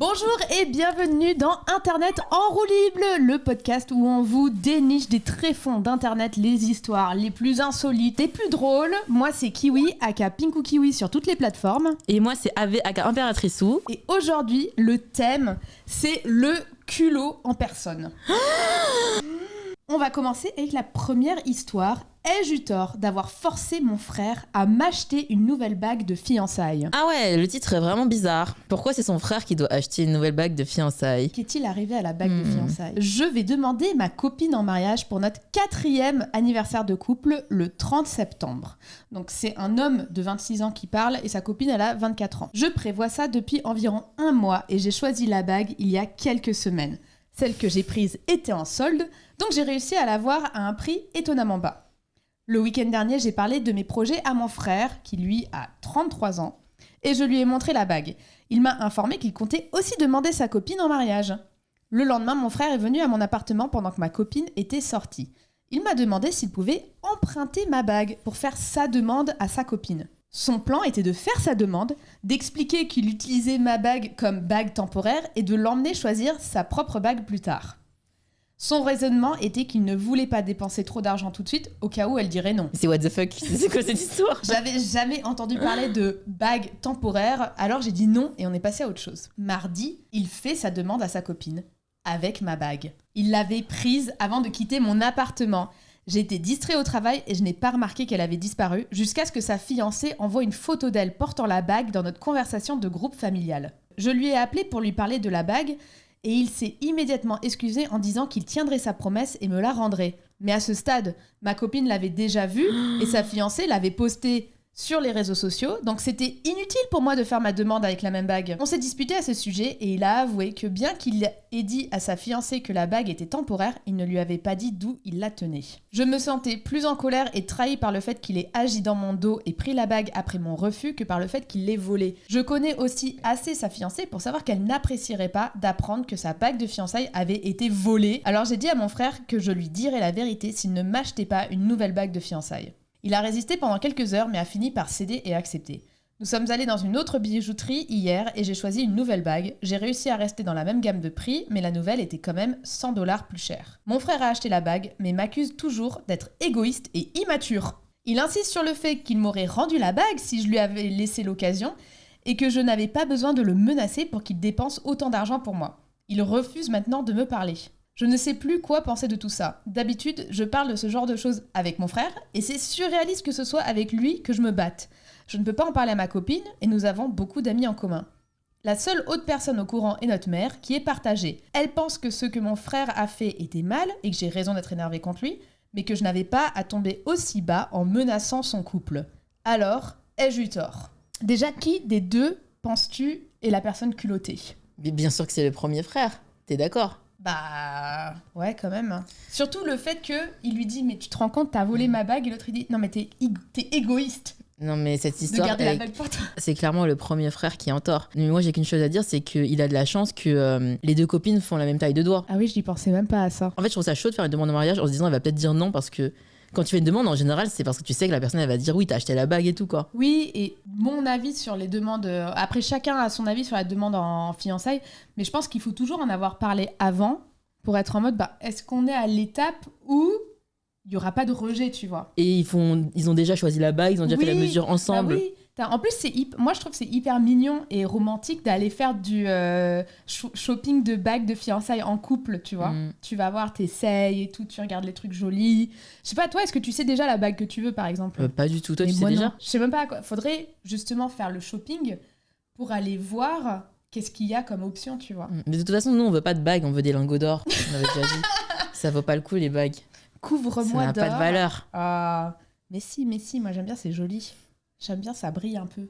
Bonjour et bienvenue dans Internet en roue libre, le podcast où on vous déniche des tréfonds d'Internet, les histoires les plus insolites, les plus drôles. Moi c'est Kiwi, aka Pinkou Kiwi sur toutes les plateformes. Et moi c'est Ave, aka Impératricou. Et aujourd'hui, le thème, c'est le culot en personne. On va commencer avec la première histoire. Ai-je eu tort d'avoir forcé mon frère à m'acheter une nouvelle bague de fiançailles ? Ah ouais, le titre est vraiment bizarre. Pourquoi c'est son frère qui doit acheter une nouvelle bague de fiançailles ? Qu'est-il arrivé à la bague de fiançailles ? Je vais demander ma copine en mariage pour notre 4e anniversaire de couple le 30 septembre. Donc c'est un homme de 26 ans qui parle et sa copine elle a 24 ans. Je prévois ça depuis environ 1 mois et j'ai choisi la bague il y a quelques semaines. Celle que j'ai prise était en solde, donc j'ai réussi à l'avoir à un prix étonnamment bas. Le week-end dernier, j'ai parlé de mes projets à mon frère, qui lui a 33 ans, et je lui ai montré la bague. Il m'a informé qu'il comptait aussi demander sa copine en mariage. Le lendemain, mon frère est venu à mon appartement pendant que ma copine était sortie. Il m'a demandé s'il pouvait emprunter ma bague pour faire sa demande à sa copine. Son plan était de faire sa demande, d'expliquer qu'il utilisait ma bague comme bague temporaire et de l'emmener choisir sa propre bague plus tard. Son raisonnement était qu'il ne voulait pas dépenser trop d'argent tout de suite, au cas où elle dirait non. C'est what the fuck ? C'est quoi cette histoire ? J'avais jamais entendu parler de bague temporaire, alors j'ai dit non et on est passé à autre chose. Mardi, il fait sa demande à sa copine, avec ma bague. Il l'avait prise avant de quitter mon appartement. J'ai été distrait au travail et je n'ai pas remarqué qu'elle avait disparu, jusqu'à ce que sa fiancée envoie une photo d'elle portant la bague dans notre conversation de groupe familial. Je lui ai appelé pour lui parler de la bague, et il s'est immédiatement excusé en disant qu'il tiendrait sa promesse et me la rendrait. Mais à ce stade, ma copine l'avait déjà vue et sa fiancée l'avait postée sur les réseaux sociaux, donc c'était inutile pour moi de faire ma demande avec la même bague. On s'est disputé à ce sujet et il a avoué que bien qu'il ait dit à sa fiancée que la bague était temporaire, il ne lui avait pas dit d'où il la tenait. Je me sentais plus en colère et trahi par le fait qu'il ait agi dans mon dos et pris la bague après mon refus que par le fait qu'il l'ait volée. Je connais aussi assez sa fiancée pour savoir qu'elle n'apprécierait pas d'apprendre que sa bague de fiançailles avait été volée, alors j'ai dit à mon frère que je lui dirais la vérité s'il ne m'achetait pas une nouvelle bague de fiançailles. Il a résisté pendant quelques heures mais a fini par céder et accepter. Nous sommes allés dans une autre bijouterie hier et j'ai choisi une nouvelle bague. J'ai réussi à rester dans la même gamme de prix, mais la nouvelle était quand même $100 plus chère. Mon frère a acheté la bague, mais m'accuse toujours d'être égoïste et immature. Il insiste sur le fait qu'il m'aurait rendu la bague si je lui avais laissé l'occasion et que je n'avais pas besoin de le menacer pour qu'il dépense autant d'argent pour moi. Il refuse maintenant de me parler. Je ne sais plus quoi penser de tout ça. D'habitude, je parle de ce genre de choses avec mon frère, et c'est surréaliste que ce soit avec lui que je me batte. Je ne peux pas en parler à ma copine, et nous avons beaucoup d'amis en commun. La seule autre personne au courant est notre mère, qui est partagée. Elle pense que ce que mon frère a fait était mal, et que j'ai raison d'être énervée contre lui, mais que je n'avais pas à tomber aussi bas en menaçant son couple. Alors, ai-je eu tort ? Déjà, qui des deux, penses-tu, est la personne culottée ? Mais bien sûr que c'est le premier frère, t'es d'accord ? Bah ouais quand même. Surtout le fait que il lui dit mais tu te rends compte t'as volé ma bague et l'autre il dit non mais t'es égoïste. Non mais cette histoire, de garder la bague pour toi. C'est clairement le premier frère qui est en tort. Mais moi j'ai qu'une chose à dire, c'est qu'il a de la chance que les deux copines font la même taille de doigts. Ah oui, je n'y pensais même pas à ça. En fait je trouve ça chaud de faire une demande en mariage en se disant elle va peut-être dire non parce que quand tu fais une demande en général c'est parce que tu sais que la personne elle va dire oui t'as acheté la bague et tout quoi. Oui, et mon avis sur les demandes, après chacun a son avis sur la demande en fiançailles, mais je pense qu'il faut toujours en avoir parlé avant pour être en mode bah est-ce qu'on est à l'étape où il n'y aura pas de rejet, tu vois. Et ils ont déjà choisi la bague, ils ont déjà fait la mesure ensemble. Bah oui. En plus, moi je trouve que c'est hyper mignon et romantique d'aller faire du shopping de bagues de fiançailles en couple, tu vois. Tu vas voir, t'essayes et tout, tu regardes les trucs jolis. Je sais pas, toi, est-ce que tu sais déjà la bague que tu veux, par exemple ? Pas du tout, toi tu sais déjà ? Je sais même pas à quoi. Faudrait justement faire le shopping pour aller voir qu'est-ce qu'il y a comme option, tu vois. Mais de toute façon, nous on veut pas de bagues, on veut des lingots d'or. On avait déjà dit. Ça vaut pas le coup les bagues. Couvre-moi d'or. Ça n'a pas de valeur. Ah, mais si, moi j'aime bien, c'est joli. J'aime bien, ça brille un peu.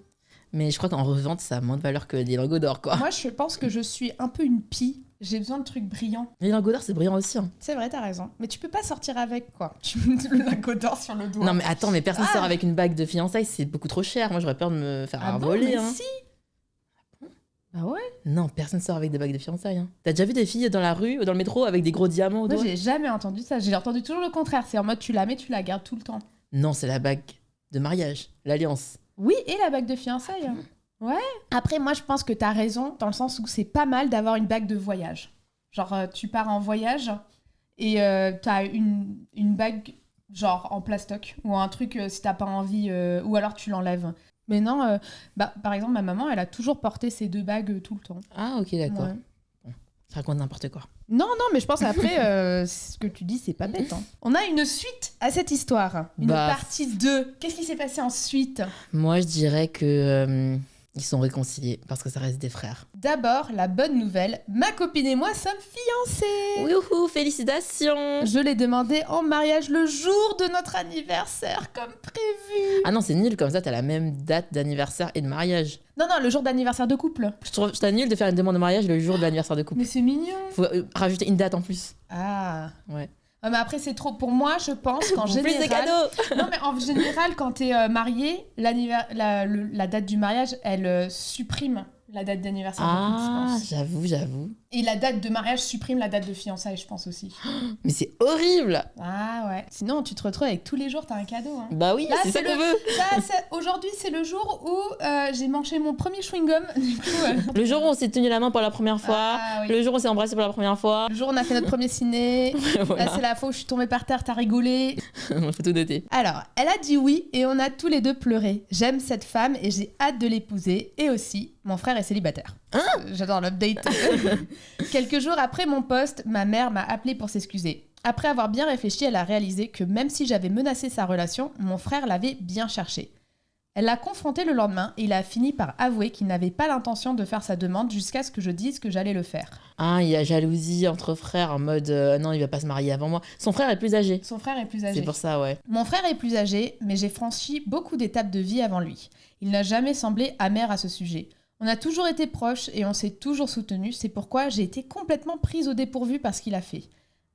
Mais je crois qu'en revente, ça a moins de valeur que des lingots d'or, quoi. Moi, je pense que je suis un peu une pie. J'ai besoin de trucs brillants. Les lingots d'or, c'est brillant aussi. Hein. C'est vrai, t'as raison. Mais tu peux pas sortir avec, quoi. Tu mets le lingot d'or sur le doigt. Non, mais attends, mais personne sort avec une bague de fiançailles, c'est beaucoup trop cher. Moi, j'aurais peur de me faire voler. Mais hein. si. Ah ouais ? Non, personne sort avec des bagues de fiançailles. Hein. T'as déjà vu des filles dans la rue ou dans le métro avec des gros diamants au doigt ? Moi, j'ai jamais entendu ça. J'ai entendu toujours le contraire. C'est en mode, tu la mets, tu la gardes tout le temps. Non, c'est la bague de mariage, l'alliance. Oui, et la bague de fiançailles. Après, moi, je pense que t'as raison, dans le sens où c'est pas mal d'avoir une bague de voyage. Genre, tu pars en voyage et t'as une bague, genre, en plastoc, ou un truc, si t'as pas envie, ou alors tu l'enlèves. Mais non, par exemple, ma maman, elle a toujours porté ces 2 bagues tout le temps. Ah, ok, d'accord. Ouais. Bon, ça raconte n'importe quoi. Non, mais je pense après, ce que tu dis, c'est pas bête. Hein. On a une suite à cette histoire. Une partie 2. Qu'est-ce qui s'est passé ensuite ? Moi, je dirais que ils sont réconciliés parce que ça reste des frères. D'abord, la bonne nouvelle, ma copine et moi sommes fiancés. Wouhou, félicitations. Je l'ai demandé en mariage le jour de notre anniversaire, comme prévu. Ah non, c'est nul, comme ça, t'as la même date d'anniversaire et de mariage. Non, le jour d'anniversaire de couple. Je trouve ça nul de faire une demande de mariage le jour de l'anniversaire de couple. Mais c'est mignon. Faut rajouter une date en plus. Ah. Ouais. Ah, mais après, c'est trop. Pour moi, je pense qu'en Plus général. des cadeaux. Non, mais en général, quand t'es marié, la date du mariage, elle supprime la date d'anniversaire de couple, je Ah, pense. j'avoue. Et la date de mariage supprime la date de fiançailles, je pense aussi. Mais c'est horrible. Ah ouais. Sinon, tu te retrouves avec tous les jours, t'as un cadeau. Hein. Bah oui, Là, c'est ça qu'on veut. Aujourd'hui, c'est le jour où j'ai mangé mon premier chewing-gum. Du coup, Le jour où on s'est tenu la main pour la première fois, oui. le jour où on s'est embrassé pour la première fois. Le jour où on a fait notre premier ciné. Voilà. Là, c'est la fois où je suis tombée par terre, t'as rigolé. Faut tout noter. Alors, elle a dit oui et on a tous les 2 pleuré. J'aime cette femme et j'ai hâte de l'épouser. Et aussi, mon frère est célibataire. J'adore l'update. Quelques jours après mon post, ma mère m'a appelée pour s'excuser. Après avoir bien réfléchi, elle a réalisé que même si j'avais menacé sa relation, mon frère l'avait bien cherché. Elle l'a confronté le lendemain et il a fini par avouer qu'il n'avait pas l'intention de faire sa demande jusqu'à ce que je dise que j'allais le faire. Ah, il y a jalousie entre frères en mode non, il va pas se marier avant moi. Son frère est plus âgé. Son frère est plus âgé. C'est pour ça, ouais. Mon frère est plus âgé, mais j'ai franchi beaucoup d'étapes de vie avant lui. Il n'a jamais semblé amer à ce sujet. On a toujours été proches et on s'est toujours soutenus, c'est pourquoi j'ai été complètement prise au dépourvu par ce qu'il a fait.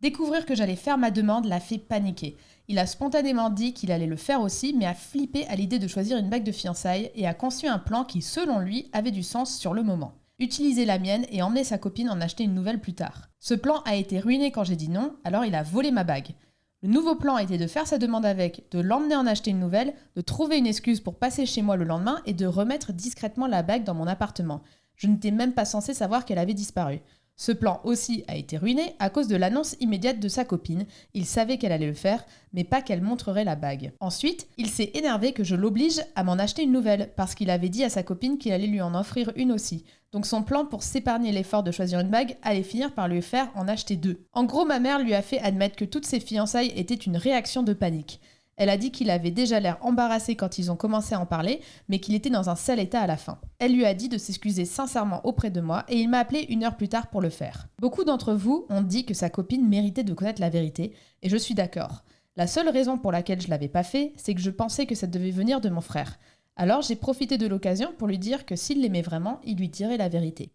Découvrir que j'allais faire ma demande l'a fait paniquer. Il a spontanément dit qu'il allait le faire aussi, mais a flippé à l'idée de choisir une bague de fiançailles et a conçu un plan qui, selon lui, avait du sens sur le moment. Utiliser la mienne et emmener sa copine en acheter une nouvelle plus tard. Ce plan a été ruiné quand j'ai dit non, alors il a volé ma bague. Le nouveau plan était de faire sa demande avec, de l'emmener en acheter une nouvelle, de trouver une excuse pour passer chez moi le lendemain et de remettre discrètement la bague dans mon appartement. Je n'étais même pas censée savoir qu'elle avait disparu. Ce plan aussi a été ruiné à cause de l'annonce immédiate de sa copine. Il savait qu'elle allait le faire, mais pas qu'elle montrerait la bague. Ensuite, il s'est énervé que je l'oblige à m'en acheter une nouvelle, parce qu'il avait dit à sa copine qu'il allait lui en offrir une aussi. Donc son plan pour s'épargner l'effort de choisir une bague allait finir par lui faire en acheter 2. En gros, ma mère lui a fait admettre que toutes ses fiançailles étaient une réaction de panique. Elle a dit qu'il avait déjà l'air embarrassé quand ils ont commencé à en parler, mais qu'il était dans un sale état à la fin. Elle lui a dit de s'excuser sincèrement auprès de moi et il m'a appelé 1 heure plus tard pour le faire. Beaucoup d'entre vous ont dit que sa copine méritait de connaître la vérité, et je suis d'accord. La seule raison pour laquelle je l'avais pas fait, c'est que je pensais que ça devait venir de mon frère. Alors j'ai profité de l'occasion pour lui dire que s'il l'aimait vraiment, il lui dirait la vérité.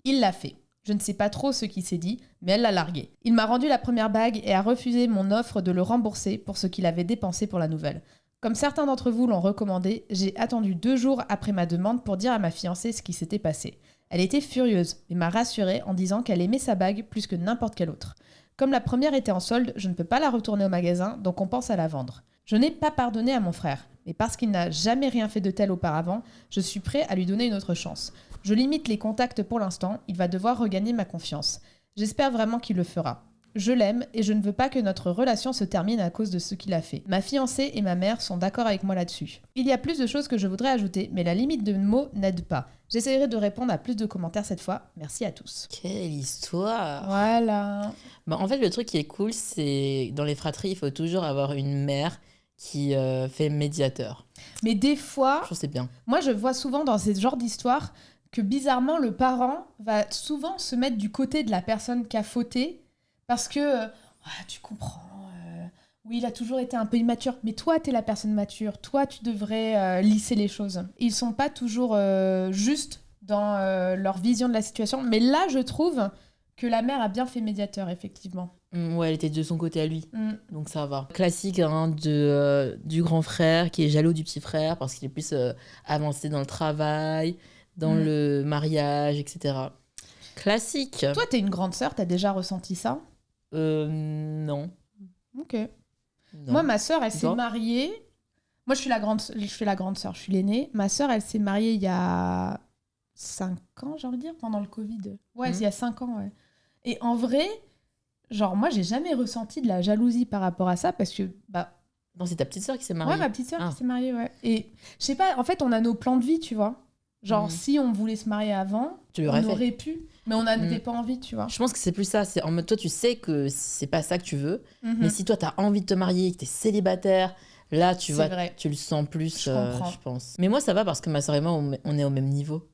Il l'a fait. Je ne sais pas trop ce qui s'est dit, mais elle l'a largué. Il m'a rendu la première bague et a refusé mon offre de le rembourser pour ce qu'il avait dépensé pour la nouvelle. Comme certains d'entre vous l'ont recommandé, j'ai attendu 2 jours après ma demande pour dire à ma fiancée ce qui s'était passé. Elle était furieuse, mais m'a rassurée en disant qu'elle aimait sa bague plus que n'importe quelle autre. Comme la première était en solde, je ne peux pas la retourner au magasin, donc on pense à la vendre. Je n'ai pas pardonné à mon frère, mais parce qu'il n'a jamais rien fait de tel auparavant, je suis prêt à lui donner une autre chance. Je limite les contacts pour l'instant, il va devoir regagner ma confiance. J'espère vraiment qu'il le fera. Je l'aime et je ne veux pas que notre relation se termine à cause de ce qu'il a fait. Ma fiancée et ma mère sont d'accord avec moi là-dessus. Il y a plus de choses que je voudrais ajouter, mais la limite de mots n'aide pas. J'essaierai de répondre à plus de commentaires cette fois. Merci à tous. Quelle histoire. Voilà. Bah, en fait, le truc qui est cool, c'est dans les fratries, il faut toujours avoir une mère qui fait médiateur. Mais des fois, Je trouve que c'est bien. moi je vois souvent dans ces genres d'histoires que bizarrement le parent va souvent se mettre du côté de la personne qui a fauté parce que tu comprends, oui il a toujours été un peu immature, mais toi t'es la personne mature, toi tu devrais lisser les choses. Ils sont pas toujours justes dans leur vision de la situation, mais là je trouve que la mère a bien fait médiateur effectivement. Ouais, elle était de son côté à lui, donc ça va. Classique hein, du grand frère qui est jaloux du petit frère parce qu'il est plus avancé dans le travail, dans le mariage, etc. Classique. Toi, t'es une grande sœur, t'as déjà ressenti ça ? Non. Ok. Non. Moi, ma sœur, elle s'est Toi mariée. Moi, je suis la grande sœur, je suis l'aînée. Ma sœur, elle s'est mariée il y a 5 ans, j'ai envie de dire, pendant le Covid. Ouais, il y a 5 ans, ouais. Et en vrai, genre, moi, j'ai jamais ressenti de la jalousie par rapport à ça parce que, Non, c'est ta petite sœur qui s'est mariée. Ouais, ma petite sœur qui s'est mariée, ouais. Et je sais pas, en fait, on a nos plans de vie, tu vois. Genre, si on voulait se marier avant, on aurait pu. Mais on n'avait pas envie, tu vois. Je pense que c'est plus ça. C'est en mode, toi, tu sais que c'est pas ça que tu veux. Mais si toi, t'as envie de te marier, que t'es célibataire, là, tu le sens plus, je pense. Mais moi, ça va parce que ma sœur et moi, on est au même niveau.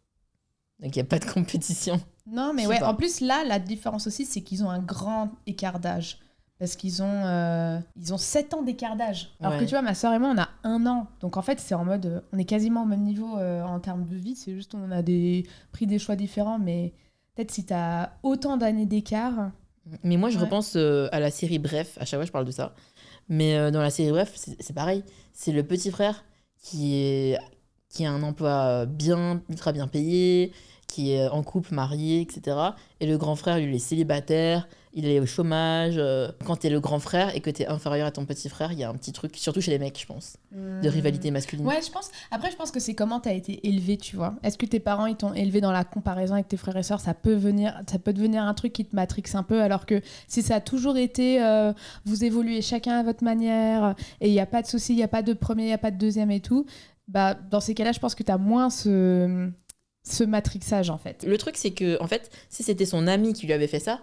Donc, il n'y a pas de compétition. Non, mais ouais. En plus, là, la différence aussi, c'est qu'ils ont un grand écart d'âge. Parce qu'ils ont 7 ans d'écart d'âge. Alors que tu vois, ma sœur et moi, on a 1 an. Donc en fait, c'est en mode, on est quasiment au même niveau en termes de vie. C'est juste on a pris des choix différents. Mais peut-être si t'as autant d'années d'écart... Mais moi, je repense à la série Bref. À chaque fois, je parle de ça. Mais dans la série Bref, c'est pareil. C'est le petit frère qui a un emploi ultra bien payé, qui est en couple, marié, etc. Et le grand frère, lui, il est célibataire, il est au chômage. Quand t'es le grand frère et que t'es inférieur à ton petit frère, il y a un petit truc, surtout chez les mecs, je pense, de rivalité masculine. Ouais, je pense. Après, je pense que c'est comment t'as été élevé, tu vois. Est-ce que tes parents, ils t'ont élevé dans la comparaison avec tes frères et sœurs ? Ça peut devenir un truc qui te matrixe un peu, alors que si ça a toujours été, vous évoluez chacun à votre manière, et il n'y a pas de souci, il n'y a pas de premier, il n'y a pas de deuxième et tout, dans ces cas-là, je pense que t'as moins ce matrixage, en fait. Le truc, c'est que, en fait, si c'était son ami qui lui avait fait ça,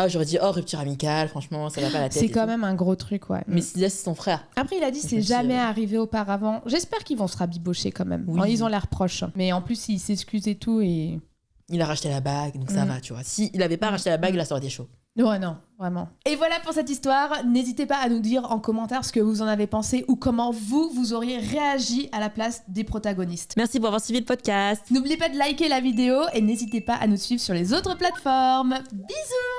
j'aurais dit, rupture amicale, franchement, ça va pas la tête. C'est quand même un gros truc, ouais. Mais c'est son frère. Après, il a dit, c'est jamais arrivé auparavant. J'espère qu'ils vont se rabibocher quand même. Oui. Ils ont l'air proches. Mais en plus, il s'excuse et tout. Et... Il a racheté la bague, donc ça va, tu vois. Si il avait pas racheté la bague, là, ça aurait été chaud. Ouais, non, vraiment. Et voilà pour cette histoire. N'hésitez pas à nous dire en commentaire ce que vous en avez pensé ou comment vous auriez réagi à la place des protagonistes. Merci pour avoir suivi le podcast. N'oubliez pas de liker la vidéo et n'hésitez pas à nous suivre sur les autres plateformes. Bisous!